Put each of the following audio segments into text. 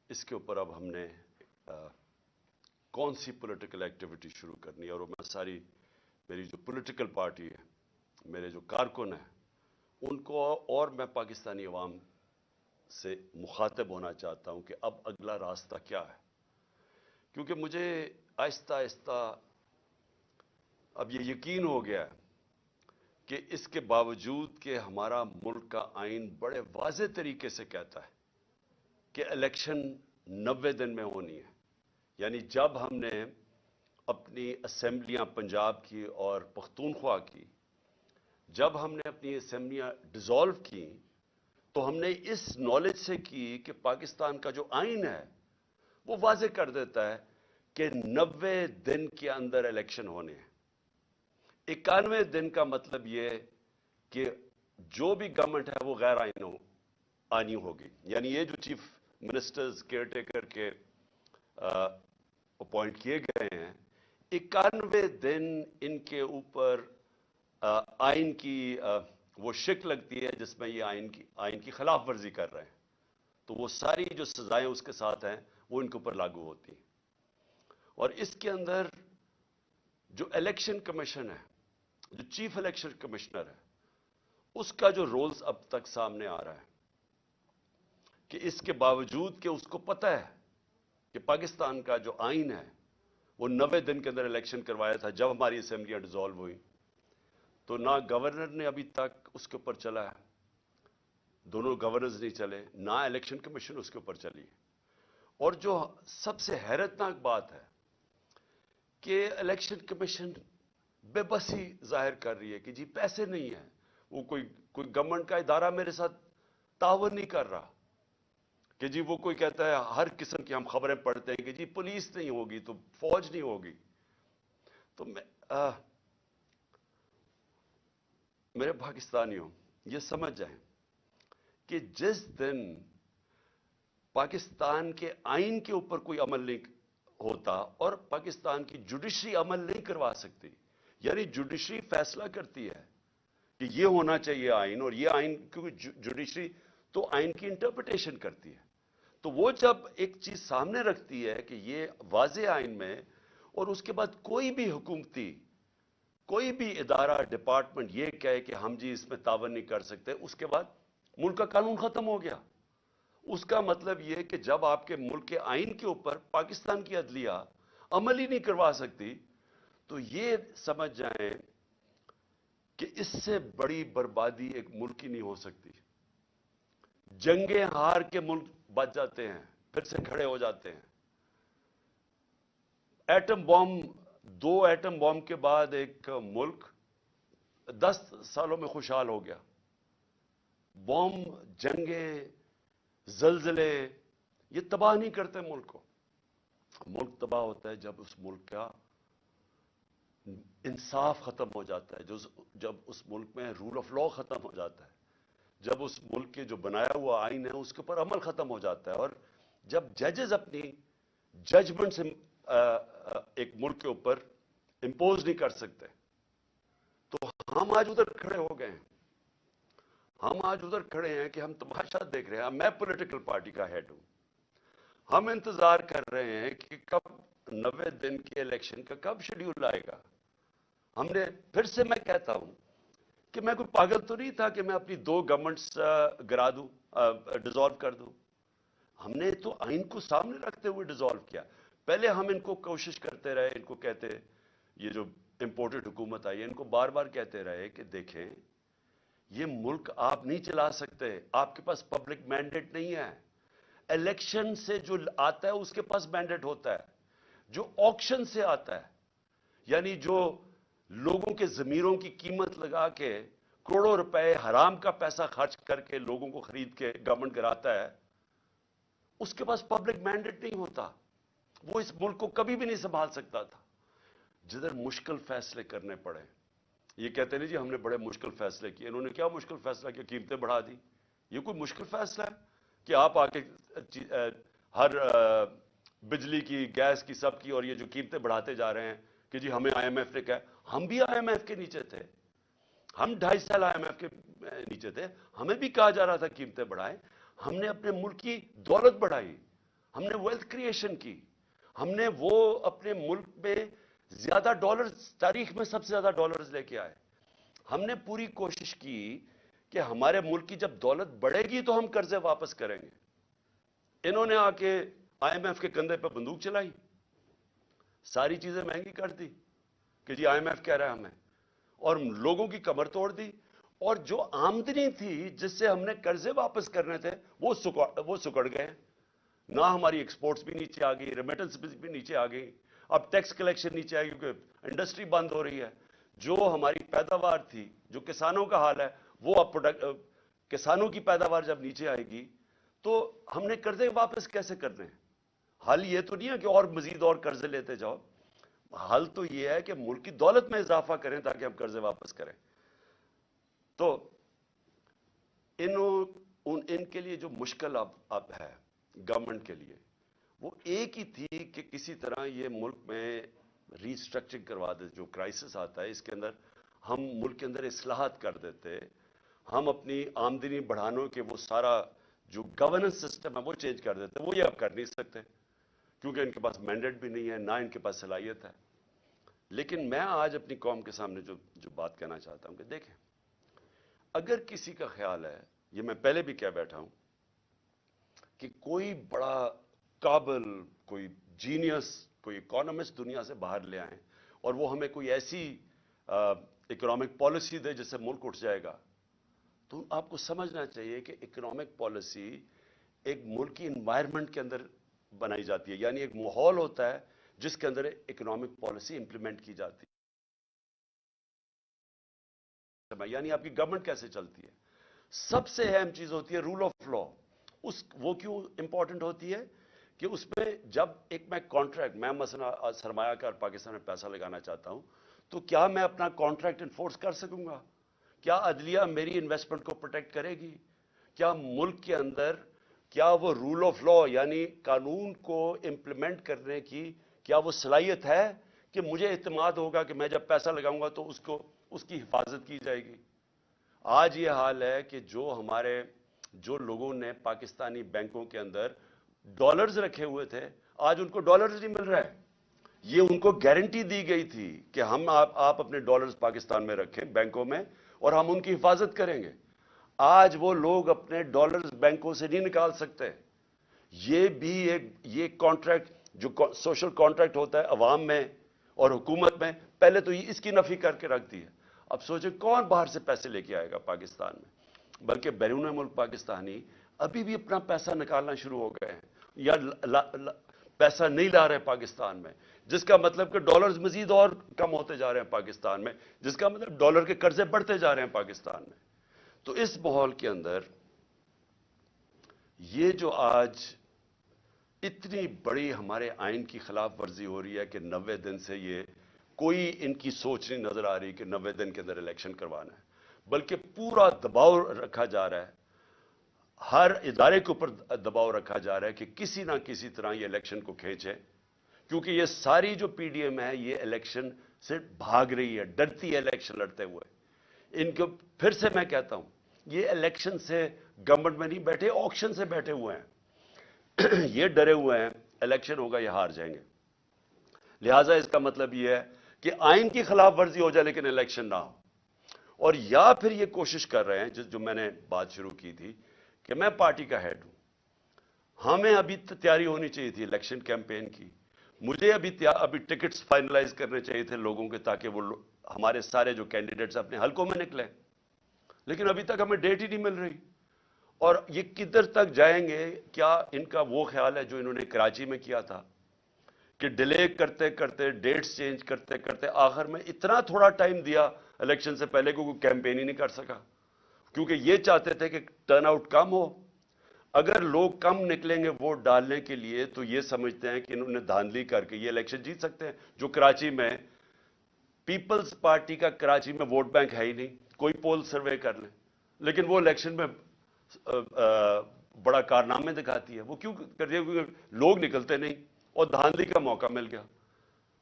اس کے اوپر اب ہم نے کون سی پولیٹیکل ایکٹیویٹی شروع کرنی ہے، اور میں ساری میری جو پولیٹیکل پارٹی ہے، میرے جو کارکن ہیں، ان کو اور میں پاکستانی عوام سے مخاطب ہونا چاہتا ہوں کہ اب اگلا راستہ کیا ہے، کیونکہ مجھے آہستہ آہستہ اب یہ یقین ہو گیا ہے کہ اس کے باوجود کہ ہمارا ملک کا آئین بڑے واضح طریقے سے کہتا ہے کہ الیکشن 90 دن میں ہونی ہے، یعنی جب ہم نے اپنی اسمبلیاں پنجاب کی اور پختونخوا کی، جب ہم نے اپنی اسمبلیاں ڈیزالو کی تو ہم نے اس نالج سے کی کہ پاکستان کا جو آئین ہے وہ واضح کر دیتا ہے کہ 90 دن کے اندر الیکشن ہونے ہیں۔ 91 دن کا مطلب یہ کہ جو بھی گورنمنٹ ہے وہ غیر آئینی ہوگی، یعنی یہ جو چیف منسٹرز کیئر ٹیکر کے اپوائنٹ کیے گئے ہیں، 91 دن ان کے اوپر آئین کی وہ شک لگتی ہے جس میں یہ آئین کی خلاف ورزی کر رہے ہیں، تو وہ ساری جو سزائیں اس کے ساتھ ہیں وہ ان کے اوپر لاگو ہوتی ہیں۔ اور اس کے اندر جو الیکشن کمیشن ہے، جو چیف الیکشن کمشنر ہے، اس کا جو رولز اب تک سامنے آ رہا ہے کہ اس کے باوجود کہ اس کو پتہ ہے کہ پاکستان کا جو آئین ہے وہ 90 دن کے اندر الیکشن کروایا تھا جب ہماری اسمبلیاں ڈیزالو ہوئی، تو نہ گورنر نے ابھی تک اس کے اوپر چلا ہے، دونوں گورنرز نہیں چلے، نہ الیکشن کمیشن اس کے اوپر چلی۔ اور جو سب سے حیرتناک بات ہے کہ الیکشن کمیشن بے بسی ظاہر کر رہی ہے کہ جی پیسے نہیں ہیں، وہ کوئی گورنمنٹ کا ادارہ میرے ساتھ تعاون نہیں کر رہا، کہ جی وہ کوئی کہتا ہے ہر قسم کی ہم خبریں پڑھتے ہیں کہ جی پولیس نہیں ہوگی تو فوج نہیں ہوگی۔ تو میرے پاکستانیوں یہ سمجھ جائیں کہ جس دن پاکستان کے آئین کے اوپر کوئی عمل نہیں ہوتا اور پاکستان کی جوڈیشری عمل نہیں کروا سکتی، یعنی جوڈیشری فیصلہ کرتی ہے کہ یہ ہونا چاہیے آئین، اور یہ آئین کیونکہ جوڈیشری تو آئین کی انٹرپریٹیشن کرتی ہے، تو وہ جب ایک چیز سامنے رکھتی ہے کہ یہ واضح آئین میں، اور اس کے بعد کوئی بھی حکومتی کوئی بھی ادارہ ڈپارٹمنٹ یہ کہے کہ ہم جی اس میں تعاون نہیں کر سکتے، اس کے بعد ملک کا قانون ختم ہو گیا۔ اس کا مطلب یہ کہ جب آپ کے ملک کے آئین کے اوپر پاکستان کی عدلیہ عمل ہی نہیں کروا سکتی، تو یہ سمجھ جائیں کہ اس سے بڑی بربادی ایک ملک کی نہیں ہو سکتی۔ جنگیں ہار کے ملک بچ جاتے ہیں، پھر سے کھڑے ہو جاتے ہیں۔ ایٹم بام، 2 ایٹم بام کے بعد ایک ملک 10 سالوں میں خوشحال ہو گیا۔ بام، جنگیں، زلزلے یہ تباہ نہیں کرتے ملک کو۔ ملک تباہ ہوتا ہے جب اس ملک کا انصاف ختم ہو جاتا ہے، جب اس ملک میں رول آف لا ختم ہو جاتا ہے، جب اس ملک کے جو بنایا ہوا آئین ہے اس کے اوپر عمل ختم ہو جاتا ہے، اور جب ججز اپنی ججمنٹ سے ایک ملک کے اوپر امپوز نہیں کر سکتے۔ تو ہم آج ادھر کھڑے ہو گئے ہیں، ہم آج ادھر کھڑے ہیں کہ ہم تماشا دیکھ رہے ہیں۔ میں پولیٹیکل پارٹی کا ہیڈ ہوں، ہم انتظار کر رہے ہیں کہ کب 90 دن کے الیکشن کا کب شیڈیول آئے گا۔ ہم نے پھر سے میں کہتا ہوں کہ میں کوئی پاگل تو نہیں تھا کہ میں اپنی 2 گورنمنٹس گرا دوں، ڈیزالو کر دوں۔ ہم نے تو آئین کو سامنے رکھتے ہوئے ڈیزالو کیا۔ پہلے ہم ان کو کوشش کرتے رہے، ان کو کہتے، یہ جو امپورٹڈ حکومت آئی ہے ان کو بار بار کہتے رہے کہ دیکھیں یہ ملک آپ نہیں چلا سکتے، آپ کے پاس پبلک مینڈیٹ نہیں ہے۔ الیکشن سے جو آتا ہے اس کے پاس مینڈیٹ ہوتا ہے، جو آکشن سے آتا ہے، یعنی جو لوگوں کے ضمیروں کی قیمت لگا کے کروڑوں روپے حرام کا پیسہ خرچ کر کے لوگوں کو خرید کے گورنمنٹ کراتا ہے، اس کے پاس پبلک مینڈیٹ نہیں ہوتا، وہ اس ملک کو کبھی بھی نہیں سنبھال سکتا تھا۔ جدھر مشکل فیصلے کرنے پڑے، یہ کہتے نہیں جی ہم نے بڑے مشکل فیصلے کیے، انہوں نے کیا مشکل فیصلہ کیا؟ قیمتیں بڑھا دی۔ یہ کوئی مشکل فیصلہ ہے کہ آپ آ کے ہر بجلی کی، گیس کی، سب کی، اور یہ جو قیمتیں بڑھاتے جا رہے ہیں کہ جی ہمیں آئی ایم ایف نے کہا؟ ہم بھی آئی ایم ایف کے نیچے تھے، ہم 2.5 سال آئی ایم ایف کے نیچے تھے، ہمیں بھی کہا جا رہا تھا قیمتیں بڑھائیں۔ ہم نے اپنے ملک کی دولت بڑھائی، ہم نے ویلتھ کریشن کی, ہم نے وہ اپنے ملک میں زیادہ ڈالرز, تاریخ میں سب سے زیادہ ڈالرز لے کے آئے. ہم نے پوری کوشش کی کہ ہمارے ملک کی جب دولت بڑھے گی تو ہم قرضے واپس کریں گے. انہوں نے آ کے آئی ایم ایف کے کندھے پہ بندوق چلائی, ساری چیزیں مہنگی کر دی کہ جی آئی ایم ایف کہہ رہا ہے ہمیں, اور لوگوں کی کمر توڑ دی. اور جو آمدنی تھی جس سے ہم نے قرضے واپس کرنے تھے وہ سکڑ گئے. نہ ہماری ایکسپورٹس بھی نیچے آ گئی, ریمیٹنس بھی نیچے آ گئی, اب ٹیکس کلیکشن نیچے آئے کیونکہ انڈسٹری بند ہو رہی ہے. جو ہماری پیداوار تھی, جو کسانوں کا حال ہے, وہ اب کسانوں کی پیداوار جب نیچے آئے گی تو ہم نے قرضے واپس کیسے کرنے ہیں؟ حل یہ تو نہیں ہے کہ اور مزید اور قرضے لیتے جاؤ, حل تو یہ ہے کہ ملک کی دولت میں اضافہ کریں تاکہ ہم قرضے واپس کریں. تو ان کے لیے جو مشکل اب ہے گورنمنٹ کے لیے, وہ ایک ہی تھی کہ کسی طرح یہ ملک میں ری اسٹرکچرنگ کروا دے. جو کرائسس آتا ہے اس کے اندر ہم ملک کے اندر اصلاحات کر دیتے, ہم اپنی آمدنی بڑھانے کے وہ سارا جو گورننس سسٹم ہے وہ چینج کر دیتے. وہ یہ اب کر نہیں سکتے کیونکہ ان کے پاس مینڈیٹ بھی نہیں ہے, نہ ان کے پاس صلاحیت ہے. لیکن میں آج اپنی قوم کے سامنے جو بات کہنا چاہتا ہوں کہ دیکھیں, اگر کسی کا خیال ہے, یہ میں پہلے بھی کہہ بیٹھا ہوں, کہ کوئی بڑا قابل, کوئی جینیس, کوئی اکانومسٹ دنیا سے باہر لے آئیں اور وہ ہمیں کوئی ایسی اکنامک پالیسی دے جس سے ملک اٹھ جائے گا, تو آپ کو سمجھنا چاہیے کہ اکنامک پالیسی ایک ملک کی انوائرمنٹ کے اندر بنائی جاتی ہے. یعنی ایک ماحول ہوتا ہے جس کے اندر اکنامک پالیسی امپلیمنٹ کی جاتی ہے. یعنی آپ کی گورنمنٹ کیسے چلتی ہے. سب سے اہم چیز ہوتی ہے رول آف لا. وہ کیوں امپورٹنٹ ہوتی ہے کہ اس میں جب میں کانٹریکٹ, میں مثلا سرمایہ کار پاکستان میں پیسہ لگانا چاہتا ہوں, تو کیا میں اپنا کانٹریکٹ انفورس کر سکوں گا؟ کیا عدلیہ میری انویسٹمنٹ کو پروٹیکٹ کرے گی؟ کیا ملک کے اندر کیا وہ رول آف لا یعنی قانون کو امپلیمنٹ کرنے کی کیا وہ صلاحیت ہے کہ مجھے اعتماد ہوگا کہ میں جب پیسہ لگاؤں گا تو اس کی حفاظت کی جائے گی؟ آج یہ حال ہے کہ جو لوگوں نے پاکستانی بینکوں کے اندر ڈالرز رکھے ہوئے تھے, آج ان کو ڈالرز نہیں مل رہے. یہ ان کو گارنٹی دی گئی تھی کہ آپ اپنے ڈالرز پاکستان میں رکھیں بینکوں میں اور ہم ان کی حفاظت کریں گے. آج وہ لوگ اپنے ڈالرز بینکوں سے نہیں نکال سکتے. یہ بھی یہ کانٹریکٹ جو سوشل کانٹریکٹ ہوتا ہے عوام میں اور حکومت میں, پہلے تو اس کی نفی کر کے رکھ دی ہے. اب سوچیں کون باہر سے پیسے لے کے آئے گا پاکستان میں؟ بلکہ بیرون ملک پاکستانی ابھی بھی اپنا پیسہ نکالنا شروع ہو گئے ہیں یا پیسہ نہیں لا رہے پاکستان میں, جس کا مطلب کہ ڈالرز مزید اور کم ہوتے جا رہے ہیں پاکستان میں, جس کا مطلب ڈالر کے قرضے بڑھتے جا رہے ہیں پاکستان میں. تو اس ماحول کے اندر یہ جو آج اتنی بڑی ہمارے آئین کی خلاف ورزی ہو رہی ہے کہ 90 دن سے یہ کوئی ان کی سوچ نہیں نظر آ رہی کہ 90 دن کے اندر الیکشن کروانا ہے, بلکہ پورا دباؤ رکھا جا رہا ہے, ہر ادارے کے اوپر دباؤ رکھا جا رہا ہے کہ کسی نہ کسی طرح یہ الیکشن کو کھینچے, کیونکہ یہ ساری جو پی ڈی ایم ہے یہ الیکشن سے بھاگ رہی ہے, ڈرتی ہے الیکشن لڑتے ہوئے. ان کو پھر سے میں کہتا ہوں, یہ الیکشن سے گورنمنٹ میں نہیں بیٹھے, آکشن سے بیٹھے ہوئے ہیں. یہ ڈرے ہوئے ہیں الیکشن ہوگا یہ ہار جائیں گے. لہٰذا اس کا مطلب یہ ہے کہ آئین کی خلاف ورزی ہو جائے لیکن الیکشن نہ ہو. اور یا پھر یہ کوشش کر رہے ہیں جو میں نے بات شروع کی تھی کہ میں پارٹی کا ہیڈ ہوں, ہمیں ابھی تیاری ہونی چاہیے تھی الیکشن کیمپین کی, مجھے ابھی ٹکٹس فائنلائز کرنے چاہیے تھے لوگوں کے تاکہ وہ ہمارے سارے جو کینڈیڈیٹس اپنے حلقوں میں نکلیں, لیکن ابھی تک ہمیں ڈیٹ ہی نہیں مل رہی. اور یہ کدھر تک جائیں گے؟ کیا ان کا وہ خیال ہے جو انہوں نے کراچی میں کیا تھا کہ ڈیلے کرتے کرتے ڈیٹس چینج کرتے کرتے آخر میں اتنا تھوڑا ٹائم دیا الیکشن سے پہلے کو کوئی کیمپین ہی نہیں کر سکا, کیونکہ یہ چاہتے تھے کہ ٹرن آؤٹ کم ہو. اگر لوگ کم نکلیں گے ووٹ ڈالنے کے لیے تو یہ سمجھتے ہیں کہ انہوں نے دھاندلی کر کے یہ الیکشن جیت سکتے ہیں. جو کراچی میں پیپلز پارٹی کا کراچی میں ووٹ بینک ہے ہی نہیں, کوئی پول سروے کر لیں, لیکن وہ الیکشن میں بڑا کارنامے دکھاتی ہے. وہ کیوں کرتی ہے؟ کیونکہ لوگ نکلتے نہیں اور دھاندلی کا موقع مل گیا.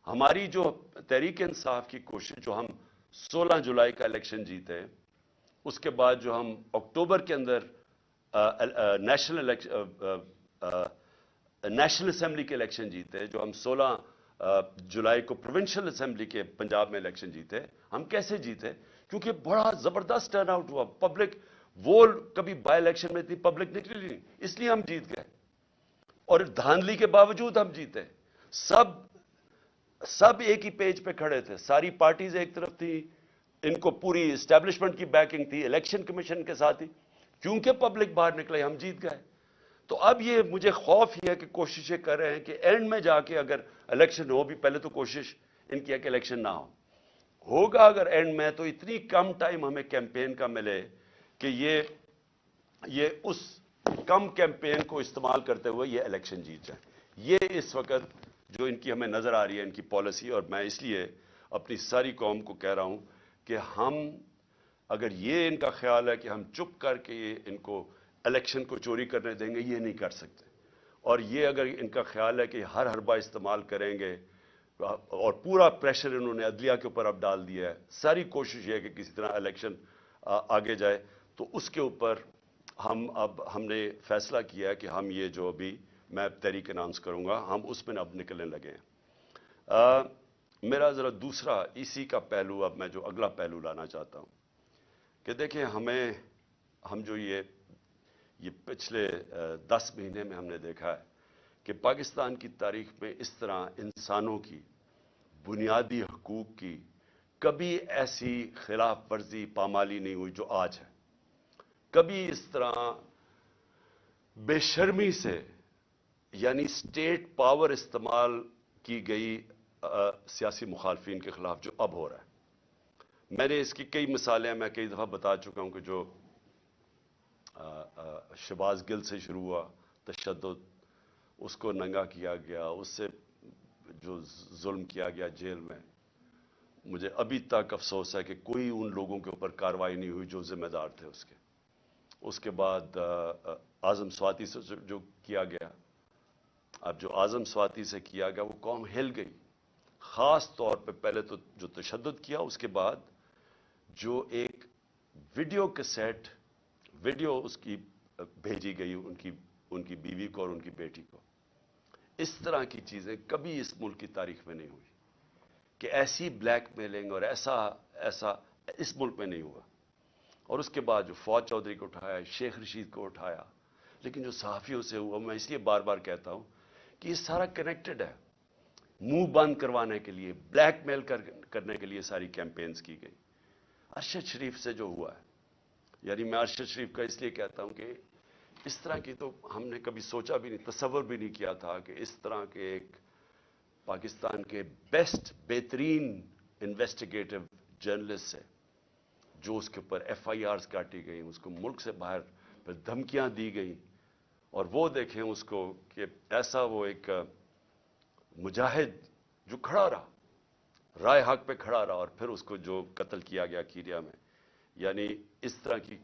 ہماری جو تحریک انصاف کی کوشش, جو ہم 16 جولائی کا الیکشن جیتے, اس کے بعد جو ہم اکتوبر کے اندر نیشنل نیشنل اسمبلی کے الیکشن جیتے, جو ہم 16 جولائی کو پروونشل اسمبلی کے پنجاب میں الیکشن جیتے, ہم کیسے جیتے؟ کیونکہ بڑا زبردست ٹرن آؤٹ ہوا پبلک. وہ کبھی بائی الیکشن میں اتنی پبلک نکلی نہیں, اس لیے ہم جیت گئے. اور دھاندلی کے باوجود ہم جیتے. سب ایک ہی پیج پہ کھڑے تھے, ساری پارٹیز ایک طرف تھی, ان کو پوری اسٹیبلشمنٹ کی بیکنگ تھی, الیکشن کمیشن کے ساتھ ہی. کیونکہ پبلک باہر نکلے ہم جیت گئے. تو اب یہ مجھے خوف یہ ہے کہ کوششیں کر رہے ہیں کہ اینڈ میں جا کے اگر الیکشن ہو, بھی پہلے تو کوشش ان کی ہے کہ الیکشن نہ ہوگا اگر اینڈ میں, تو اتنی کم ٹائم ہمیں کیمپین کا ملے کہ یہ اس کم کیمپین کو استعمال کرتے ہوئے یہ الیکشن جیت جائیں. یہ اس وقت جو ان کی ہمیں نظر آ رہی ہے ان کی پالیسی, اور میں اس لیے اپنی ساری قوم کو کہہ رہا ہوں کہ ہم اگر یہ ان کا خیال ہے کہ ہم چپ کر کے ان کو الیکشن کو چوری کرنے دیں گے, یہ نہیں کر سکتے. اور یہ اگر ان کا خیال ہے کہ ہر حربہ استعمال کریں گے, اور پورا پریشر انہوں نے عدلیہ کے اوپر اب ڈال دیا ہے, ساری کوشش یہ ہے کہ کسی طرح الیکشن آگے جائے, تو اس کے اوپر ہم نے فیصلہ کیا ہے کہ ہم یہ جو ابھی میں تحریک اناؤنس کروں گا, ہم اس میں اب نکلنے لگے ہیں. میرا ذرا دوسرا اسی کا پہلو, اب میں جو اگلا پہلو لانا چاہتا ہوں کہ دیکھیں ہم جو یہ پچھلے 10 مہینے میں ہم نے دیکھا ہے کہ پاکستان کی تاریخ میں اس طرح انسانوں کی بنیادی حقوق کی کبھی ایسی خلاف ورزی پامالی نہیں ہوئی جو آج ہے. کبھی اس طرح بے شرمی سے, یعنی اسٹیٹ پاور استعمال کی گئی سیاسی مخالفین کے خلاف جو اب ہو رہا ہے. میں نے اس کی کئی مثالیں میں کئی دفعہ بتا چکا ہوں کہ جو شہباز گل سے شروع ہوا تشدد, اس کو ننگا کیا گیا, اس سے جو ظلم کیا گیا جیل میں, مجھے ابھی تک افسوس ہے کہ کوئی ان لوگوں کے اوپر کارروائی نہیں ہوئی جو ذمہ دار تھے اس کے. اس کے بعد اعظم سواتی سے جو کیا گیا, اب جو اعظم سواتی سے کیا گیا وہ قوم ہل گئی. خاص طور پہ پہلے تو جو تشدد کیا, اس کے بعد جو ایک ویڈیو کیسٹ ویڈیو اس کی بھیجی گئی ان کی بیوی کو اور ان کی بیٹی کو. اس طرح کی چیزیں کبھی اس ملک کی تاریخ میں نہیں ہوئی کہ ایسی بلیک میلنگ اور ایسا اس ملک میں نہیں ہوا. اور اس کے بعد جو فواد چودھری کو اٹھایا, شیخ رشید کو اٹھایا, لیکن جو صحافیوں سے ہوا, میں اس لیے بار بار کہتا ہوں کہ یہ سارا کنیکٹڈ ہے. منہ بند کروانے کے لیے, بلیک میل کرنے کے لیے ساری کیمپینز کی گئی. ارشد شریف سے جو ہوا ہے, یعنی میں ارشد شریف کا اس لیے کہتا ہوں کہ اس طرح کی تو ہم نے کبھی سوچا بھی نہیں, تصور بھی نہیں کیا تھا کہ اس طرح کے ایک پاکستان کے بیسٹ بہترین انویسٹیگیٹو جرنلسٹ سے جو اس کے اوپر ایف آئی آرز کاٹی گئیں, اس کو ملک سے باہر پھر دھمکیاں دی گئیں, اور وہ دیکھیں اس کو کہ ایسا وہ ایک مجاہد جو کھڑا رہا, رائے حق پہ کھڑا رہا, اور پھر اس کو جو قتل کیا گیا کیریا میں. یعنی اس طرح کی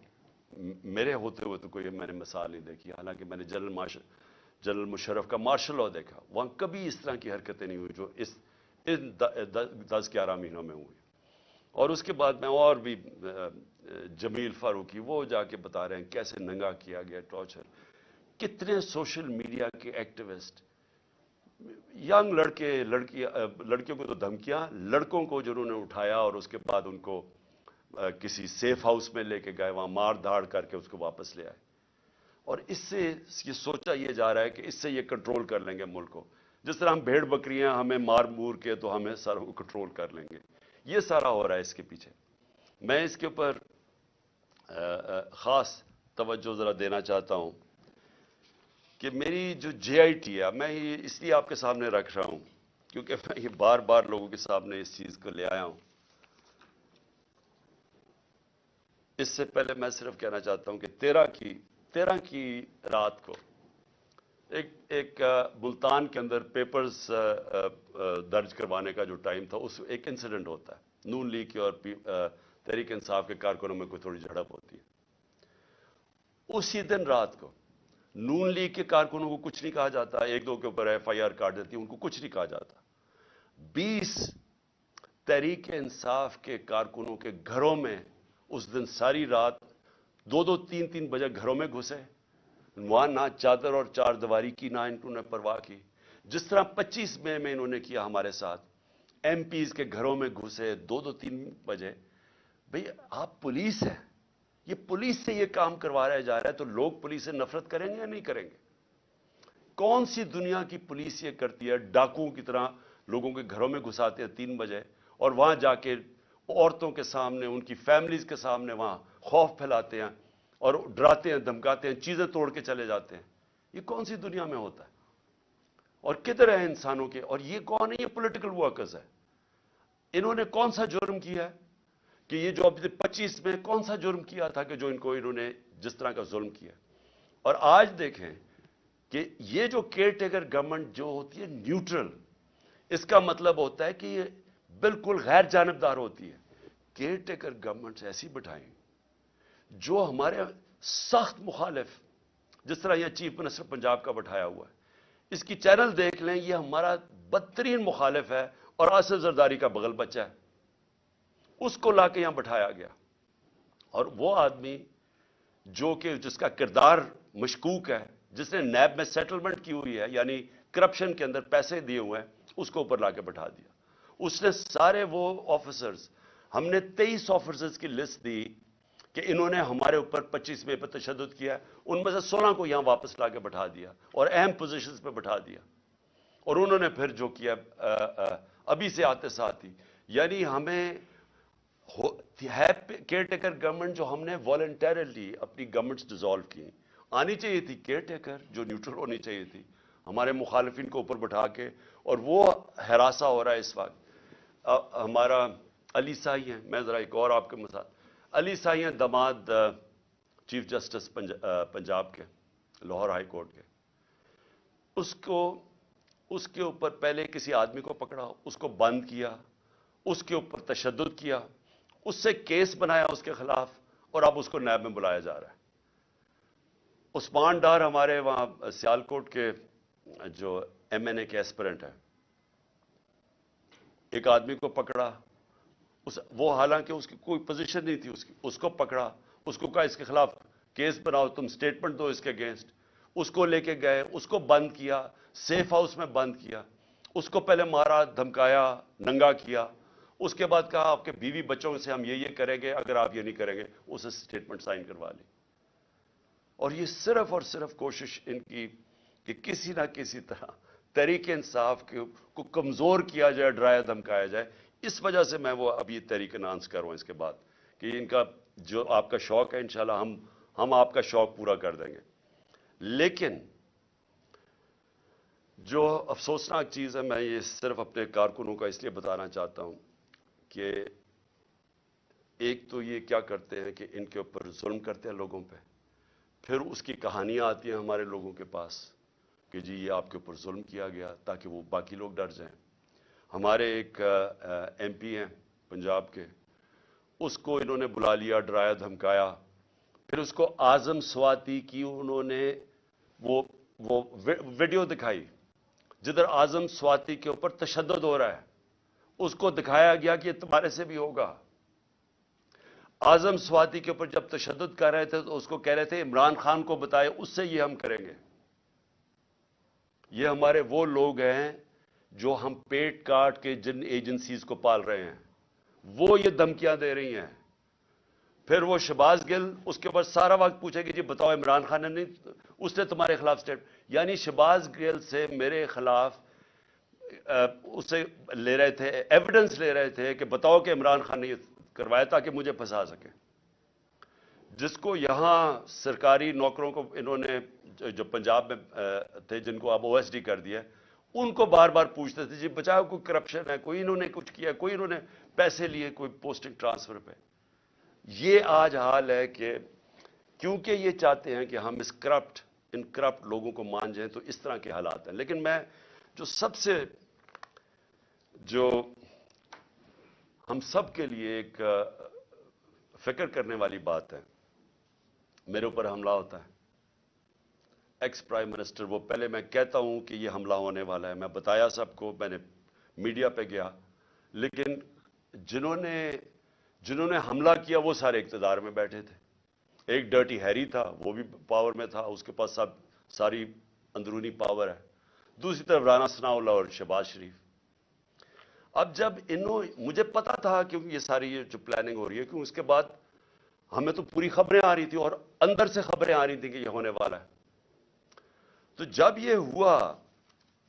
میرے ہوتے ہوئے تو کوئی میں نے مثال نہیں دیکھی. حالانکہ میں نے جنرل مشرف کا مارشل لاء دیکھا, وہاں کبھی اس طرح کی حرکتیں نہیں ہوئی جو ان 10-11 مہینوں میں ہوئی. اور اس کے بعد میں اور بھی جمیل فاروقی, وہ جا کے بتا رہے ہیں کیسے ننگا کیا گیا, ٹارچر. کتنے سوشل میڈیا کے ایکٹیوسٹ, ینگ لڑکیوں کو تو دھمکیاں, لڑکوں کو جنہوں نے اٹھایا اور اس کے بعد ان کو کسی سیف ہاؤس میں لے کے گئے, وہاں مار دھاڑ کر کے اس کو واپس لے آئے. اور اس سے یہ سوچا یہ جا رہا ہے کہ اس سے یہ کنٹرول کر لیں گے ملک کو, جس طرح ہم بھیڑ بکریاں ہمیں مار مور کے تو ہمیں ساروں کو کنٹرول کر لیں گے. یہ سارا ہو رہا ہے اس کے پیچھے. میں اس کے اوپر خاص توجہ ذرا دینا چاہتا ہوں کہ میری جو جے آئی ٹی ہے, میں یہ اس لیے آپ کے سامنے رکھ رہا ہوں کیونکہ میں یہ بار بار لوگوں کے سامنے اس چیز کو لے آیا ہوں. اس سے پہلے میں صرف کہنا چاہتا ہوں کہ 13 کی رات کو ایک ملتان کے اندر پیپرز درج کروانے کا جو ٹائم تھا, اس ایک انسیڈنٹ ہوتا ہے, نون لیگ کی اور تحریک انصاف کے کارکنوں میں کوئی تھوڑی جھڑپ ہوتی ہے. اسی دن رات کو نون لیگ کے کارکنوں کو کچھ نہیں کہا جاتا, ایک دو کے اوپر ایف آئی آر کاٹ دیتی, ان کو کچھ نہیں کہا جاتا. 20 تحریک انصاف کے کارکنوں کے گھروں میں اس دن ساری رات 2-2, 3-3 بجے گھروں میں گھسے, وہاں نہ چادر اور چار دیواری کی نہ انہوں نے پرواہ کی. جس طرح 25 مئی میں انہوں نے کیا ہمارے ساتھ, ایم پیز کے گھروں میں گھسے 2-3 بجے. بھئی آپ پولیس ہیں, یہ پولیس سے یہ کام کروایا جا رہا ہے, تو لوگ پولیس سے نفرت کریں گے یا نہیں کریں گے؟ کون سی دنیا کی پولیس یہ کرتی ہے؟ ڈاکوؤں کی طرح لوگوں کے گھروں میں گھساتے ہیں 3 بجے, اور وہاں جا کے عورتوں کے سامنے, ان کی فیملیز کے سامنے وہاں خوف پھیلاتے ہیں اور ڈراتے ہیں, دھمکاتے ہیں, چیزیں توڑ کے چلے جاتے ہیں. یہ کون سی دنیا میں ہوتا ہے؟ اور کدھر ہے انسانوں کے؟ اور یہ کون ہے؟ یہ پولیٹیکل ورکرز ہے. انہوں نے کون سا جرم کیا ہے کہ یہ جو اب 25 میں کون سا جرم کیا تھا کہ جو انہوں نے جس طرح کا ظلم کیا؟ اور آج دیکھیں کہ یہ جو کیئر ٹیکر گورنمنٹ جو ہوتی ہے نیوٹرل, اس کا مطلب ہوتا ہے کہ یہ بالکل غیر جانبدار ہوتی ہے. کیئر ٹیکر گورنمنٹ ایسی بٹھائیں جو ہمارے سخت مخالف, جس طرح یہ چیف منسٹر پنجاب کا بٹھایا ہوا ہے, اس کی چینل دیکھ لیں, یہ ہمارا بدترین مخالف ہے اور آصف زرداری کا بغل بچہ ہے. اس کو لا کے یہاں بٹھایا گیا, اور وہ آدمی جو کہ جس کا کردار مشکوک ہے, جس نے نیب میں سیٹلمنٹ کی ہوئی ہے, یعنی کرپشن کے اندر پیسے دیے ہوئے ہیں, اس کو اوپر لا کے بٹھا دیا. اس نے سارے وہ آفیسرز, ہم نے 23 آفیسرز کی لسٹ دی کہ انہوں نے ہمارے اوپر 25 مئی پر تشدد کیا, ان میں سے 16 کو یہاں واپس لا کے بٹھا دیا اور اہم پوزیشنز پہ بٹھا دیا. اور انہوں نے پھر جو کیا ابھی سے آتے ساتھ ہی, یعنی ہمیں ہے کیئر ٹیکر گورنمنٹ جو ہم نے والنٹیرلی اپنی گورنمنٹس ڈیزالو کی. آنی چاہیے تھی کیئر ٹیکر جو نیوٹرل ہونی چاہیے تھی, ہمارے مخالفین کو اوپر بٹھا کے, اور وہ ہراساں ہو رہا ہے اس وقت. ہمارا علی سائی ہیں, میں ذرا ایک اور آپ کے مثال, علی سائی ہیں داماد چیف جسٹس پنجاب کے, لاہور ہائی کورٹ کے. اس کے اوپر پہلے کسی آدمی کو پکڑا, اس کو بند کیا, اس کے اوپر تشدد کیا, اس سے کیس بنایا اس کے خلاف, اور اب اس کو نیب میں بلایا جا رہا ہے. عثمان ڈار ہمارے وہاں سیالکوٹ کے جو ایم این اے کے ایسپرنٹ ہیں, ایک آدمی کو پکڑا, وہ حالانکہ اس کی کوئی پوزیشن نہیں تھی, اس کو پکڑا, اس کو کہا اس کے خلاف کیس بناؤ, تم سٹیٹمنٹ دو اس کے اگینسٹ. اس کو لے کے گئے, اس کو بند کیا, سیف ہاؤس میں بند کیا, اس کو پہلے مارا, دھمکایا, ننگا کیا. اس کے بعد کہا آپ کے بیوی بچوں سے ہم یہ کریں گے, اگر آپ یہ نہیں کریں گے. اسے سٹیٹمنٹ سائن کروا لی. اور یہ صرف اور صرف کوشش ان کی کہ کسی نہ کسی طرح تحریک انصاف کو کمزور کیا جائے, ڈرایا دھمکایا جائے. اس وجہ سے میں وہ اب یہ تحریک اناؤنس کر رہا ہوں اس کے بعد کہ ان کا جو آپ کا شوق ہے انشاءاللہ ہم آپ کا شوق پورا کر دیں گے. لیکن جو افسوسناک چیز ہے, میں یہ صرف اپنے کارکنوں کا اس لیے بتانا چاہتا ہوں کہ ایک تو یہ کیا کرتے ہیں کہ ان کے اوپر ظلم کرتے ہیں لوگوں پہ, پھر اس کی کہانیاں آتی ہیں ہمارے لوگوں کے پاس کہ جی یہ آپ کے اوپر ظلم کیا گیا تاکہ وہ باقی لوگ ڈر جائیں. ہمارے ایک ایم پی ہیں پنجاب کے, اس کو انہوں نے بلا لیا, ڈرایا دھمکایا, پھر اس کو اعظم سواتی کی انہوں نے وہ ویڈیو دکھائی جدھر اعظم سواتی کے اوپر تشدد ہو رہا ہے. اس کو دکھایا گیا کہ یہ تمہارے سے بھی ہوگا. اعظم سواتی کے اوپر جب تشدد کر رہے تھے تو اس کو کہہ رہے تھے عمران خان کو بتائے, اس سے یہ ہم کریں گے. یہ ہمارے وہ لوگ ہیں جو ہم پیٹ کاٹ کے جن ایجنسیز کو پال رہے ہیں, وہ یہ دھمکیاں دے رہی ہیں. پھر وہ شہباز گل اس کے اوپر سارا وقت پوچھے کہ جی بتاؤ عمران خان نے نہیں, اس نے تمہارے خلاف سٹیٹ, یعنی شہباز گل سے میرے خلاف اسے لے رہے تھے, ایویڈنس لے رہے تھے کہ بتاؤ کہ عمران خان نے یہ کروایا تاکہ مجھے پھنسا سکے. جس کو یہاں سرکاری نوکروں کو انہوں نے جو پنجاب میں تھے جن کو اب او ایس ڈی کر دیا, ان کو بار بار پوچھتے تھے جی بچاؤ کوئی کرپشن ہے, کوئی انہوں نے کچھ کیا, کوئی انہوں نے پیسے لیے کوئی پوسٹنگ ٹرانسفر پہ. یہ آج حال ہے کہ کیونکہ یہ چاہتے ہیں کہ ہم ان کرپٹ لوگوں کو مان جائیں, تو اس طرح کے حالات ہیں. لیکن میں جو سب سے جو ہم سب کے لیے ایک فکر کرنے والی بات ہے, میرے اوپر حملہ ہوتا ہے, ایکس پرائم منسٹر, وہ پہلے میں کہتا ہوں کہ یہ حملہ ہونے والا ہے, میں بتایا سب کو, میں نے میڈیا پہ گیا, لیکن جنہوں نے حملہ کیا وہ سارے اقتدار میں بیٹھے تھے. ایک ڈرٹی ہیری تھا، وہ بھی پاور میں تھا، اس کے پاس ساری اندرونی پاور ہے. دوسری طرف رانا ثناء اللہ اور شہباز شریف. اب جب مجھے پتا تھا کیونکہ یہ ساری جو پلاننگ ہو رہی ہے، کیوں اس کے بعد ہمیں تو پوری خبریں آ رہی تھی اور اندر سے خبریں آ رہی تھیں کہ یہ ہونے والا ہے. تو جب یہ ہوا،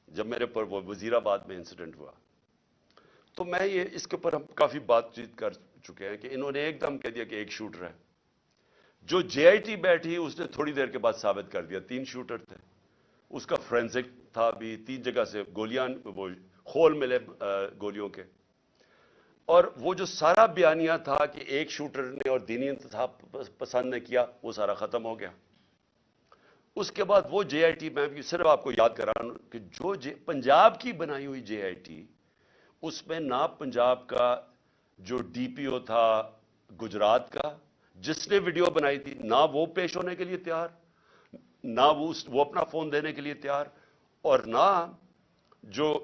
جب میرے پر وہ وزیر آباد میں انسیڈنٹ ہوا، تو میں اس کے اوپر ہم کافی بات چیت کر چکے ہیں کہ انہوں نے ایک دم کہہ دیا کہ ایک شوٹر ہے. جو جے آئی ٹی بیٹھی اس نے تھوڑی دیر کے بعد ثابت کر دیا 3 شوٹر تھے. اس کا فرینزک تھا بھی، 3 جگہ سے گولیاں، وہ خول ملے گولیوں کے. اور وہ جو سارا بیانیہ تھا کہ ایک شوٹر نے اور دینی انتخاب پسند نے کیا، وہ سارا ختم ہو گیا. اس کے بعد وہ جے آئی ٹی، میں بھی صرف آپ کو یاد کرا رہا ہوں کہ جو پنجاب کی بنائی ہوئی جے آئی ٹی، اس میں نہ پنجاب کا جو ڈی پی او تھا گجرات کا، جس نے ویڈیو بنائی تھی، نہ وہ پیش ہونے کے لیے تیار، نہ وہ اپنا فون دینے کے لیے تیار، اور نہ جو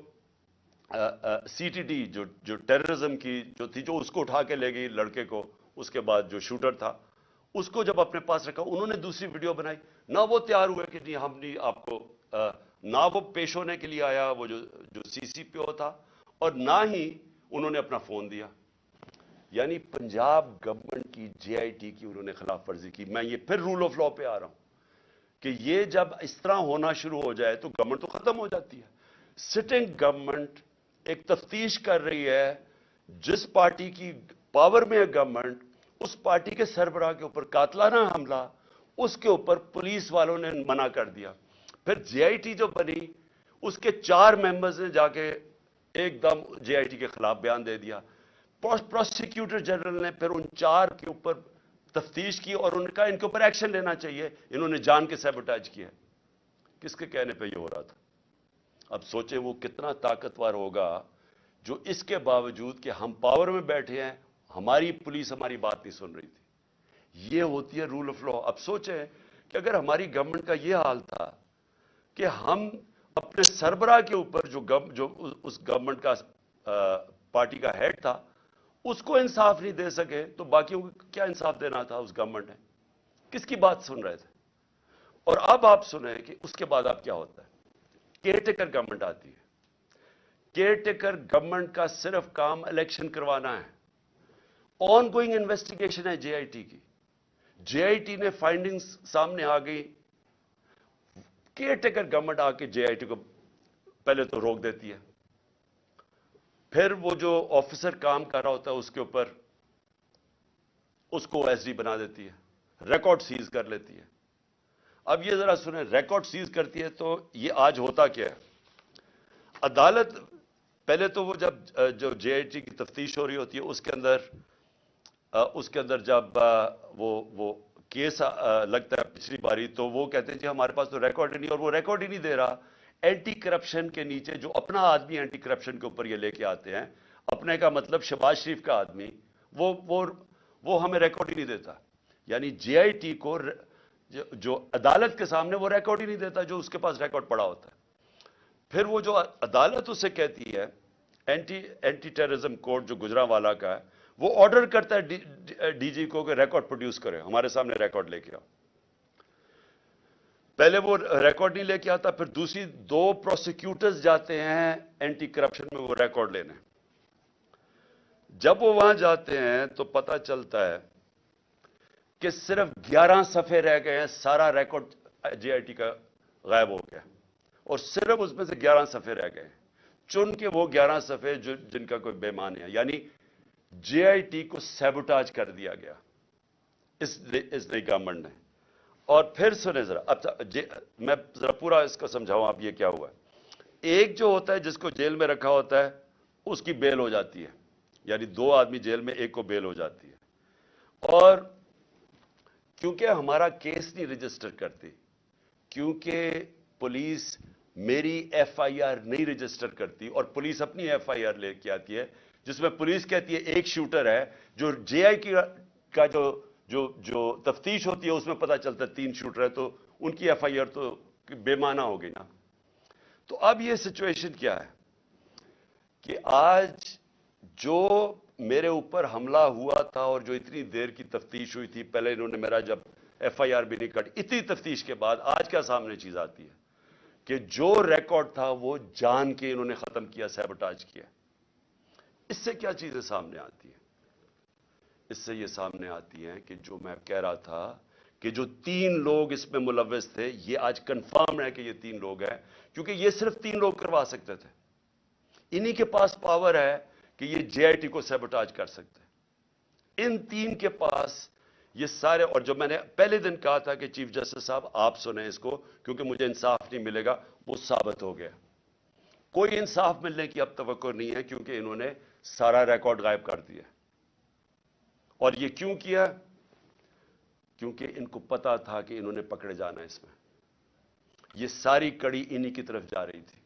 سی ٹی ڈی جو ٹیررزم کی جو تھی، جو اس کو اٹھا کے لے گئی لڑکے کو، اس کے بعد جو شوٹر تھا اس کو جب اپنے پاس رکھا، انہوں نے دوسری ویڈیو بنائی، نہ وہ تیار ہوئے کہ نہیں ہم نہیں آپ کو، نہ وہ پیش ہونے کے لیے آیا وہ جو سی سی پی او تھا، اور نہ ہی انہوں نے اپنا فون دیا. یعنی پنجاب گورنمنٹ کی جے آئی ٹی کی انہوں نے خلاف ورزی کی. میں یہ پھر رول آف لا پہ آ رہا ہوں کہ یہ جب اس طرح ہونا شروع ہو جائے تو گورنمنٹ تو ختم ہو جاتی ہے. سٹنگ گورنمنٹ ایک تفتیش کر رہی ہے، جس پارٹی کی پاور میں ہے گورنمنٹ، اس پارٹی کے سربراہ کے اوپر قاتلانہ حملہ، اس کے اوپر پولیس والوں نے منع کر دیا. پھر جے آئی ٹی جو بنی، اس کے 4 ممبرز نے جا کے ایک دم جے آئی ٹی کے خلاف بیان دے دیا. پروسیکیوٹر جنرل نے پھر ان 4 کے اوپر تفتیش کی اور ان کا ان کے اوپر ایکشن لینا چاہیے، انہوں نے جان کے سیبوٹاج کیا. کس کے کہنے پہ یہ ہو رہا تھا؟ اب سوچیں وہ کتنا طاقتور ہوگا جو اس کے باوجود کہ ہم پاور میں بیٹھے ہیں، ہماری پولیس ہماری بات نہیں سن رہی تھی. یہ ہوتی ہے رول آف لا. اب سوچیں کہ اگر ہماری گورنمنٹ کا یہ حال تھا کہ ہم اپنے سربراہ کے اوپر جو اس گورنمنٹ کا پارٹی کا ہیڈ تھا، اس کو انصاف نہیں دے سکے، تو باقیوں کو کیا انصاف دینا تھا اس گورنمنٹ نے؟ کس کی بات سن رہے تھے؟ اور اب آپ سنیں کہ اس کے بعد اب کیا ہوتا ہے. کیئر ٹیکر گورنمنٹ آتی ہے. کیئر ٹیکر گورنمنٹ کا صرف کام الیکشن کروانا ہے. آن گوئنگ انویسٹیگیشن ہے جے آئی ٹی کی. جے آئی ٹی نے فائنڈنگز سامنے آ گئی، کیئر ٹیکر گورنمنٹ آ کے جے آئی ٹی کو پہلے تو روک دیتی ہے. پھر وہ جو آفیسر کام کر رہا ہوتا ہے اس کے اوپر اس کو ایس ڈی بنا دیتی ہے، ریکارڈ سیز کر لیتی ہے. اب یہ ذرا سنیں، ریکارڈ سیز کرتی ہے تو یہ آج ہوتا کیا ہے؟ عدالت پہلے تو وہ جو جے آئی ٹی کی تفتیش ہو رہی ہوتی ہے، اس کے اندر جب وہ کیس لگتا ہے پچھلی باری، تو وہ کہتے ہیں جی ہمارے پاس تو ریکارڈ ہی نہیں، اور وہ ریکارڈ ہی نہیں دے رہا. اینٹی کرپشن کے نیچے جو اپنا آدمی اینٹی کرپشن کے اوپر یہ لے کے آتے ہیں، اپنے کا مطلب شہباز شریف کا آدمی، وہ ہمیں ریکارڈ ہی نہیں دیتا. یعنی جے آئی ٹی کو جو عدالت کے سامنے وہ ریکارڈ ہی نہیں دیتا جو اس کے پاس ریکارڈ پڑا ہوتا ہے. پھر وہ جو عدالت اسے کہتی ہے، اینٹی ٹیررزم کورٹ جو گجرانوالہ کا ہے، وہ آرڈر کرتا ہے ڈی جی کو کہ ریکارڈ پروڈیوس کرے، ہمارے سامنے ریکارڈ لے کے آؤ. پہلے وہ ریکارڈ نہیں لے کے آتا، پھر دوسری 2 پروسیکیوٹرز جاتے ہیں اینٹی کرپشن میں وہ ریکارڈ لینے. جب وہ وہاں جاتے ہیں تو پتہ چلتا ہے کہ صرف 11 صفحے رہ گئے ہیں، سارا ریکارڈ جے آئی ٹی کا غائب ہو گیا، اور صرف اس میں سے 11 صفحے رہ گئے. چن کے وہ 11 صفحے جن کا کوئی بے معنی ہے. یعنی جے آئی ٹی کو سیبوٹاج کر دیا گیا اس نئی گورنمنٹ نے. اور پھر سنیں ذرا، اب میں ذرا پورا اس کا سمجھاؤں آپ یہ کیا ہوا ہے. ایک جو ہوتا ہے جس کو جیل میں رکھا ہوتا ہے، اس کی بیل ہو جاتی ہے، یعنی 2 آدمی جیل میں، ایک کو بیل ہو جاتی ہے. اور کیونکہ ہمارا کیس نہیں رجسٹر کرتی، کیونکہ پولیس میری ایف آئی آر نہیں رجسٹر کرتی، اور پولیس اپنی ایف آئی آر لے کے آتی ہے جس میں پولیس کہتی ہے ایک شوٹر ہے، جو جے آئی کا جو تفتیش ہوتی ہے اس میں پتہ چلتا ہے 3 شوٹر ہے، تو ان کی ایف آئی آر تو بے معنی ہو گئی نا. تو اب یہ سچویشن کیا ہے کہ آج جو میرے اوپر حملہ ہوا تھا اور جو اتنی دیر کی تفتیش ہوئی تھی، پہلے انہوں نے میرا جب FIR بھی نہیں کٹ. اتنی تفتیش کے بعد آج کیا سامنے چیز آتی ہے کہ جو ریکارڈ تھا وہ جان کے انہوں نے ختم کیا, سیبوٹاج کیا. اس سے کیا چیزیں سامنے آتی ہیں؟ اس سے یہ سامنے آتی ہیں کہ جو میں کہہ رہا تھا کہ جو 3 لوگ اس میں ملوث تھے, یہ آج کنفرم ہے کہ یہ 3 لوگ ہیں, کیونکہ یہ صرف 3 لوگ کروا سکتے تھے. انہی کے پاس پاور ہے کہ یہ JIT کو سیبوٹاج کر سکتے ہیں. ان 3 کے پاس یہ سارے, اور جو میں نے پہلے دن کہا تھا کہ چیف جسٹس صاحب آپ سنیں اس کو کیونکہ مجھے انصاف نہیں ملے گا, وہ ثابت ہو گیا. کوئی انصاف ملنے کی اب توقع نہیں ہے کیونکہ انہوں نے سارا ریکارڈ غائب کر دیا. اور یہ کیوں کیا؟ کیونکہ ان کو پتا تھا کہ انہوں نے پکڑے جانا اس میں. یہ ساری کڑی انہی کی طرف جا رہی تھی.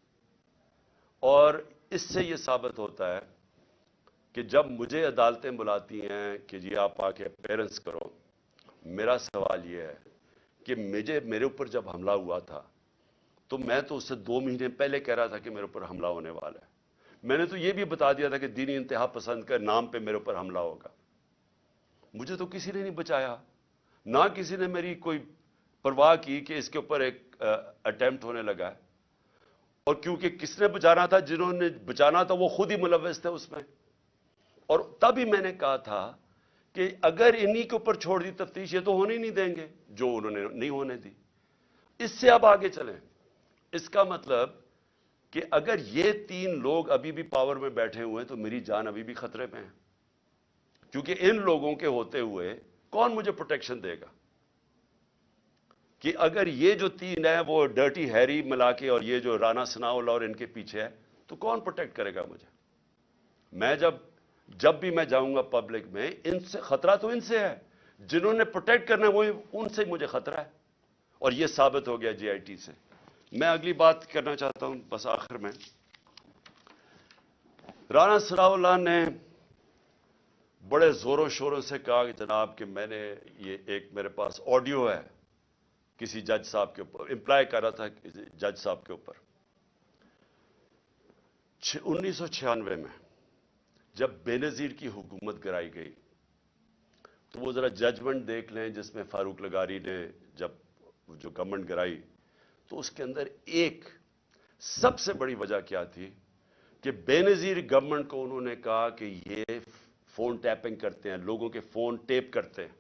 اور اس سے یہ ثابت ہوتا ہے کہ جب مجھے عدالتیں بلاتی ہیں کہ جی آپ آ کے اپیرنس کرو, میرا سوال یہ ہے کہ میرے اوپر جب حملہ ہوا تھا تو میں تو اس سے 2 مہینے پہلے کہہ رہا تھا کہ میرے اوپر حملہ ہونے والا ہے. میں نے تو یہ بھی بتا دیا تھا کہ دینی انتہا پسند کے نام پہ میرے اوپر حملہ ہوگا. مجھے تو کسی نے نہیں بچایا, نہ کسی نے میری کوئی پرواہ کی کہ اس کے اوپر ایک اٹیمپٹ ہونے لگا ہے. اور کیونکہ کس نے بچانا تھا, جنہوں نے بچانا تھا وہ خود ہی ملوث تھے اس میں. اور تب ہی میں نے کہا تھا کہ اگر انہی کے اوپر چھوڑ دی تفتیش, یہ تو ہونے ہی نہیں دیں گے جو انہوں نے نہیں ہونے دی. اس سے اب آگے چلیں. اس کا مطلب کہ اگر یہ 3 لوگ ابھی بھی پاور میں بیٹھے ہوئے ہیں تو میری جان ابھی بھی خطرے میں ہے, کیونکہ ان لوگوں کے ہوتے ہوئے کون مجھے پروٹیکشن دے گا؟ کہ اگر یہ جو 3 ہیں وہ ڈرٹی ہیری ملا کے اور یہ جو رانا ثناءاللہ اور ان کے پیچھے ہے, تو کون پروٹیکٹ کرے گا مجھے؟ میں جب بھی میں جاؤں گا پبلک میں, ان سے خطرہ تو ان سے ہے, جنہوں نے پروٹیکٹ کرنا ہے وہ ان سے مجھے خطرہ ہے. اور یہ ثابت ہو گیا JIT سے. میں اگلی بات کرنا چاہتا ہوں بس آخر میں. رانا ثناءاللہ نے بڑے زوروں شوروں سے کہا کہ جناب کہ میں نے یہ ایک میرے پاس آڈیو ہے کسی جج صاحب کے اوپر, امپلائی کر رہا تھا جج صاحب کے اوپر. 1996 میں جب بے نظیر کی حکومت گرائی گئی تو وہ ذرا ججمنٹ دیکھ لیں جس میں فاروق لغاری نے جب جو گورنمنٹ گرائی, تو اس کے اندر ایک سب سے بڑی وجہ کیا تھی کہ بے نظیر گورنمنٹ کو انہوں نے کہا کہ یہ فون ٹیپنگ کرتے ہیں, لوگوں کے فون ٹیپ کرتے ہیں.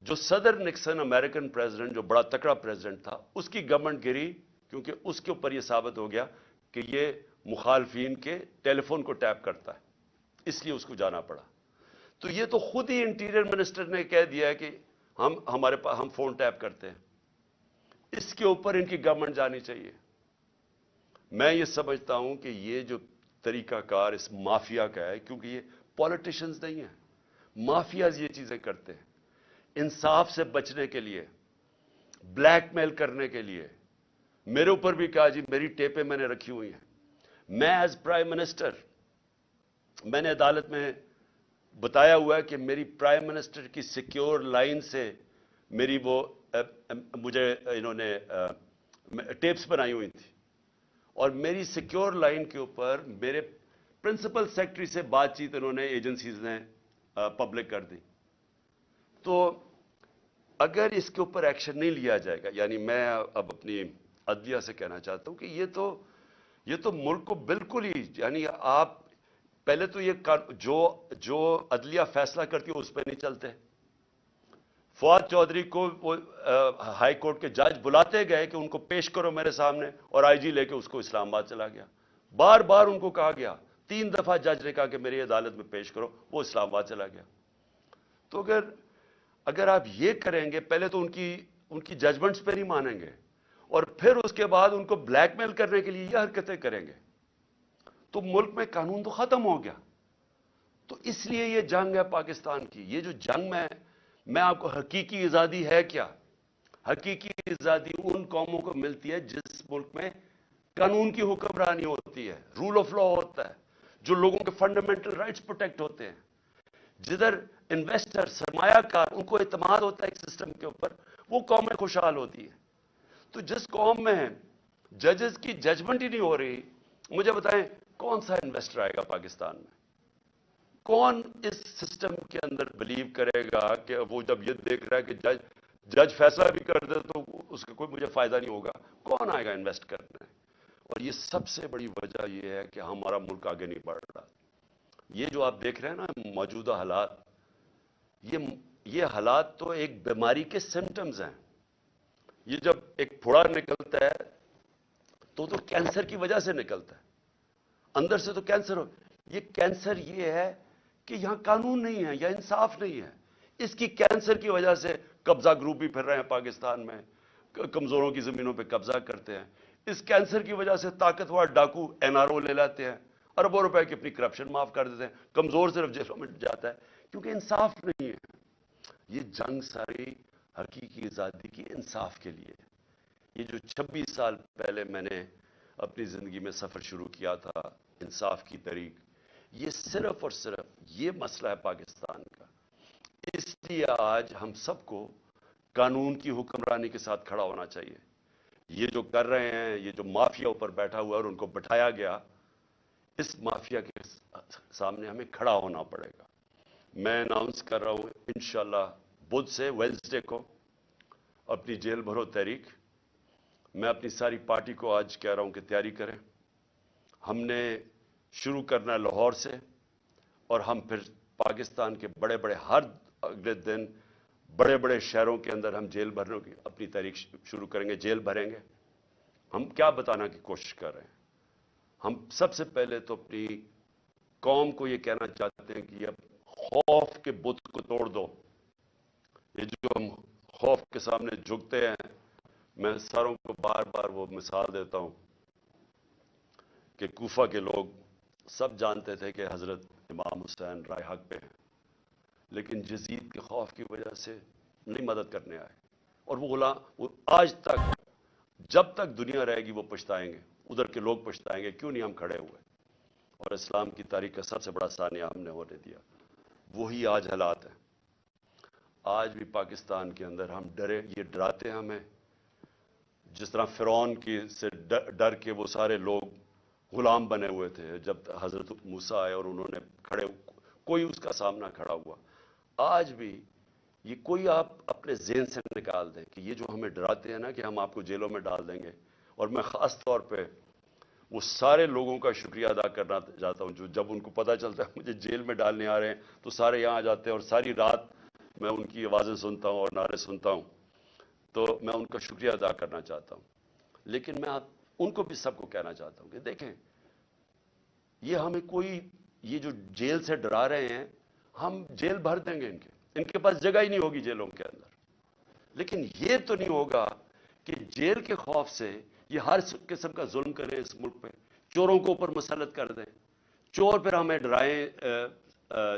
جو صدر نکسن امریکن پریزیڈنٹ, جو بڑا تکڑا پریزیڈنٹ تھا, اس کی گورنمنٹ گری کیونکہ اس کے اوپر یہ ثابت ہو گیا کہ یہ مخالفین کے ٹیلی فون کو ٹیپ کرتا ہے, اس لیے اس کو جانا پڑا. تو یہ تو خود ہی انٹیریئر منسٹر نے کہہ دیا ہے کہ ہمارے پاس ہم فون ٹیپ کرتے ہیں. اس کے اوپر ان کی گورنمنٹ جانی چاہیے. میں یہ سمجھتا ہوں کہ یہ جو طریقہ کار اس مافیا کا ہے, کیونکہ یہ پولیٹیشنز نہیں ہیں, مافیاز یہ چیزیں کرتے ہیں انصاف سے بچنے کے لیے, بلیک میل کرنے کے لیے. میرے اوپر بھی کہا جی میری ٹیپیں میں نے رکھی ہوئی ہیں. میں ایز پرائم منسٹر, میں نے عدالت میں بتایا ہوا ہے کہ میری پرائم منسٹر کی سیکیور لائن سے میری وہ مجھے انہوں نے ٹیپس بنائی ہوئی تھی, اور میری سیکیور لائن کے اوپر میرے پرنسپل سیکرٹری سے بات چیت انہوں نے ایجنسیز نے پبلک کر دی. تو اگر اس کے اوپر ایکشن نہیں لیا جائے گا, یعنی میں اب اپنی عدلیہ سے کہنا چاہتا ہوں کہ یہ تو ملک کو بالکل ہی, یعنی آپ پہلے تو یہ جو عدلیہ فیصلہ کرتی ہے اس پہ نہیں چلتے. فواد چودھری کو وہ ہائی کورٹ کے جج بلاتے گئے کہ ان کو پیش کرو میرے سامنے, اور IG لے کے اس کو اسلام آباد چلا گیا. بار بار ان کو کہا گیا, 3 دفعہ جج نے کہا کہ میری عدالت میں پیش کرو, وہ اسلام آباد چلا گیا. تو اگر آپ یہ کریں گے, پہلے تو ان کی ججمنٹس پہ نہیں مانیں گے, اور پھر اس کے بعد ان کو بلیک میل کرنے کے لیے یہ حرکتیں کریں گے, تو ملک میں قانون تو ختم ہو گیا. تو اس لیے یہ جنگ ہے پاکستان کی. یہ جو جنگ میں آپ کو حقیقی آزادی ہے کیا؟ حقیقی آزادی ان قوموں کو ملتی ہے جس ملک میں قانون کی حکمرانی ہوتی ہے, رول آف لا ہوتا ہے, جو لوگوں کے فنڈامنٹل رائٹس پروٹیکٹ ہوتے ہیں, جدھر انویسٹر سرمایہ کار ان کو اعتماد ہوتا ہے ایک سسٹم کے اوپر, وہ قومیں خوشحال ہوتی ہیں. تو جس قوم میں ججز کی ججمنٹ ہی نہیں ہو رہی, مجھے بتائیں کون سا انویسٹر آئے گا پاکستان میں؟ کون اس سسٹم کے اندر بلیو کرے گا کہ وہ جب یہ دیکھ رہا ہے کہ جج فیصلہ بھی کر دے تو اس کا کوئی مجھے فائدہ نہیں ہوگا، کون آئے گا انویسٹ کرنے؟ اور یہ سب سے بڑی وجہ یہ ہے کہ ہمارا ملک آگے نہیں بڑھ رہا. یہ جو آپ دیکھ رہے ہیں نا موجودہ حالات، یہ حالات تو ایک بیماری کے سمٹمز ہیں. یہ جب ایک پھوڑا نکلتا ہے تو کینسر کی وجہ سے نکلتا ہے، اندر سے تو کینسر ہو. یہ کینسر یہ ہے کہ یہاں قانون نہیں ہے یا انصاف نہیں ہے. اس کی کینسر کی وجہ سے قبضہ گروپ بھی پھر رہے ہیں پاکستان میں، کمزوروں کی زمینوں پہ قبضہ کرتے ہیں. اس کینسر کی وجہ سے طاقتور ڈاکو NRO لے لیتے ہیں، اربوں روپے کی اپنی کرپشن معاف کر دیتے ہیں. کمزور صرف جیلوں میں جاتا ہے کیونکہ انصاف نہیں ہے. یہ جنگ ساری حقیقی آزادی کی انصاف کے لیے. یہ جو 26 سال پہلے میں نے اپنی زندگی میں سفر شروع کیا تھا انصاف کی طریق، یہ صرف اور صرف یہ مسئلہ ہے پاکستان کا. اس لیے آج ہم سب کو قانون کی حکمرانی کے ساتھ کھڑا ہونا چاہیے. یہ جو کر رہے ہیں، یہ جو مافیا اوپر بیٹھا ہوا ہے اور ان کو بٹھایا گیا، اس مافیا کے سامنے ہمیں کھڑا ہونا پڑے گا. میں اناؤنس کر رہا ہوں انشاءاللہ بدھ سے ویڈنسڈے کو اپنی جیل بھرو تحریک. میں اپنی ساری پارٹی کو آج کہہ رہا ہوں کہ تیاری کریں. ہم نے شروع کرنا ہے لاہور سے، اور ہم پھر پاکستان کے بڑے بڑے ہر اگلے دن بڑے بڑے شہروں کے اندر ہم جیل بھرنے کی اپنی تاریخ شروع کریں گے، جیل بھریں گے. ہم کیا بتانا کی کوشش کر رہے ہیں؟ ہم سب سے پہلے تو اپنی قوم کو یہ کہنا چاہتے ہیں کہ یہ خوف کے بت کو توڑ دو. یہ جو ہم خوف کے سامنے جھکتے ہیں، میں ساروں کو بار بار وہ مثال دیتا ہوں کہ کوفہ کے لوگ سب جانتے تھے کہ حضرت امام حسین رائے حق پہ ہیں، لیکن یزید کے خوف کی وجہ سے نہیں مدد کرنے آئے. اور وہ آج تک جب تک دنیا رہے گی وہ پچھتائیں گے، ادھر کے لوگ پچھتائیں گے کیوں نہیں ہم کھڑے ہوئے. اور اسلام کی تاریخ کا سب سے بڑا سانیہ ہم نے ہونے دیا. وہی آج حالات ہیں. آج بھی پاکستان کے اندر ہم ڈرے، یہ ڈراتے ہیں ہمیں. جس طرح فرعون کی سے ڈر کے وہ سارے لوگ غلام بنے ہوئے تھے جب حضرت موسیٰ آئے اور انہوں نے کوئی اس کا سامنا کھڑا ہوا. آج بھی یہ کوئی آپ اپنے ذہن سے نکال دیں کہ یہ جو ہمیں ڈراتے ہیں نا کہ ہم آپ کو جیلوں میں ڈال دیں گے. اور میں خاص طور پہ وہ سارے لوگوں کا شکریہ ادا کرنا چاہتا ہوں جو جب ان کو پتہ چلتا ہے مجھے جیل میں ڈالنے آ رہے ہیں تو سارے یہاں آ جاتے ہیں اور ساری رات میں ان کی آوازیں سنتا ہوں اور نعرے سنتا ہوں. تو میں ان کا شکریہ ادا کرنا چاہتا ہوں. لیکن میں ان کو بھی سب کو کہنا چاہتا ہوں کہ دیکھیں، یہ ہمیں یہ جو جیل سے ڈرا رہے ہیں، ہم جیل بھر دیں گے. ان کے پاس جگہ ہی نہیں ہوگی جیلوں کے اندر. لیکن یہ تو نہیں ہوگا کہ جیل کے خوف سے یہ ہر قسم کا ظلم کریں اس ملک پہ، چوروں کو اوپر مسلط کر دیں، چور پھر ہمیں ڈرائیں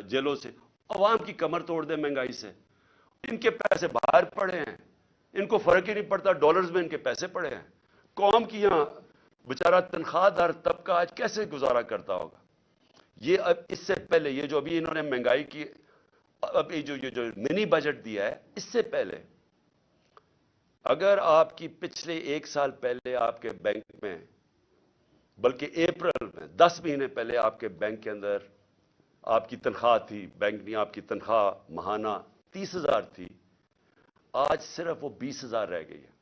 جیلوں سے، عوام کی کمر توڑ دیں مہنگائی سے. ان کے پیسے باہر پڑے ہیں، ان کو فرق ہی نہیں پڑتا، ڈالرز میں ان کے پیسے پڑے ہیں. قوم کی یہاں بیچارہ تنخواہ دار طبقہ آج کیسے گزارا کرتا ہوگا؟ یہ اب اس سے پہلے یہ جو ابھی انہوں نے مہنگائی کی اب یہ جو منی بجٹ دیا ہے، اس سے پہلے اگر آپ کی پچھلے 1 سال پہلے آپ کے بینک میں، بلکہ اپریل میں 10 مہینے پہلے آپ کے بینک کے اندر آپ کی تنخواہ تھی، بینک نہیں، آپ کی تنخواہ ماہانہ 30,000 تھی، آج صرف وہ 20,000 رہ گئی ہے.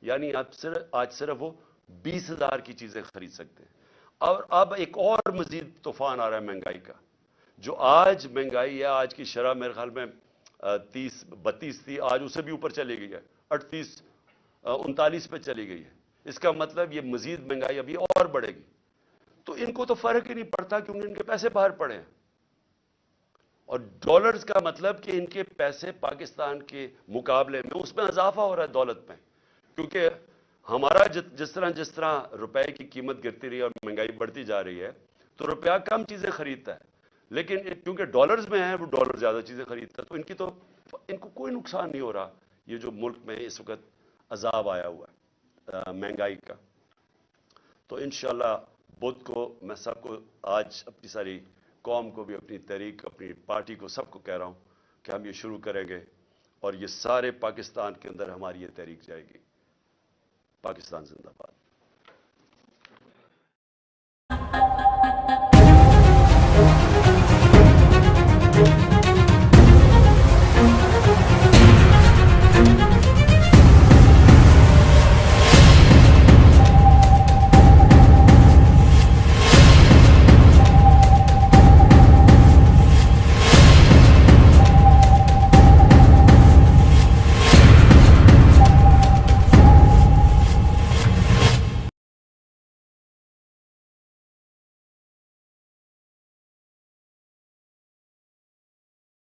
یعنی آج صرف وہ 20,000 کی چیزیں خرید سکتے ہیں. اور اب ایک اور مزید طوفان آ رہا ہے مہنگائی کا. جو آج مہنگائی ہے، آج کی شرح میرے خیال میں 30-32 تھی، آج اسے بھی اوپر چلی گئی ہے، 38-39 پہ چلی گئی ہے. اس کا مطلب یہ مزید مہنگائی ابھی اور بڑھے گی. تو ان کو تو فرق ہی نہیں پڑتا کیونکہ ان کے پیسے باہر پڑے ہیں. اور ڈالرز کا مطلب کہ ان کے پیسے پاکستان کے مقابلے میں اس میں اضافہ ہو رہا ہے دولت میں. کیونکہ ہمارا جس طرح روپے کی قیمت گرتی رہی اور مہنگائی بڑھتی جا رہی ہے تو روپیہ کم چیزیں خریدتا ہے، لیکن کیونکہ ڈالرز میں ہے وہ ڈالر زیادہ چیزیں خریدتا ہے. تو ان کو کوئی نقصان نہیں ہو رہا. یہ جو ملک میں اس وقت عذاب آیا ہوا ہے مہنگائی کا. تو انشاءاللہ بدھ کو میں سب کو آج اپنی ساری قوم کو بھی، اپنی تحریک، اپنی پارٹی کو، سب کو کہہ رہا ہوں کہ ہم یہ شروع کریں گے اور یہ سارے پاکستان کے اندر ہماری یہ تحریک جائے گی. پاکستان زندہ باد.